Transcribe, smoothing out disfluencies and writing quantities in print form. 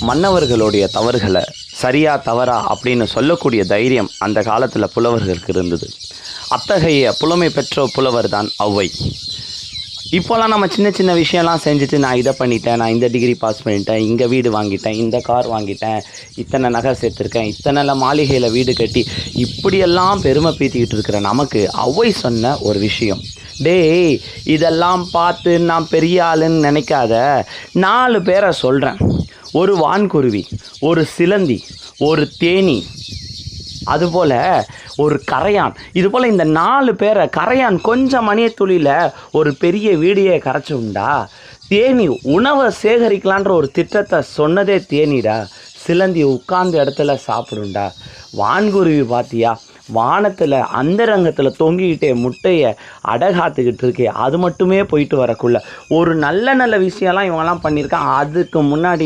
மன்னவர்களுடைய தவறுகளை சரியா தவறா அப்படின்னு சொல்லக்கூடிய தைரியம் அந்த காலத்தில் புலவர்களுக்கு இருந்தது. அத்தகைய புலமை பெற்ற புலவர் தான் ஔவை. இப்போலாம் நம்ம சின்ன சின்ன விஷயம்லாம் செஞ்சுட்டு நான் இதை பண்ணிட்டேன், நான் இந்த டிகிரி பாஸ் பண்ணிட்டேன், இங்கே வீடு வாங்கிட்டேன், இந்த கார் வாங்கிட்டேன், இத்தனை நகை சேர்த்துருக்கேன், இத்தனை மாளிகையில் வீடு கட்டி இப்படியெல்லாம் பெருமை பீத்திக்கிட்டு இருக்கிற நமக்கு ஔவை சொன்ன ஒரு விஷயம், டேய் இதெல்லாம் பார்த்து நான் பெரிய ஆளுன்னு நினைக்காத, 4 பேரை சொல்கிறேன். ஒரு வான்குருவி, ஒரு சிலந்தி, ஒரு தேனி, அதுபோல் ஒரு கரையான். இதுபோல் இந்த 4 பேரை, கரையான் கொஞ்சம் மணியத்துளியில் ஒரு பெரிய வீடியை கரைச்சி உண்டா, தேனி உணவை சேகரிக்கலான்ற ஒரு திட்டத்தை சொன்னதே தேனிடா, சிலந்தி உட்கார்ந்த இடத்துல சாப்பிடுண்டா, வான்குருவி பார்த்தியா வானத்தில் அந்தரங்கத்தில் தொங்கிக்கிட்டே முட்டையை அடகாத்துக்கிட்டு இருக்கே, அது மட்டுமே போயிட்டு வரக்குள்ள ஒரு நல்ல நல்ல விஷயம்லாம் இவங்கெல்லாம் பண்ணியிருக்கான். அதுக்கு முன்னாடி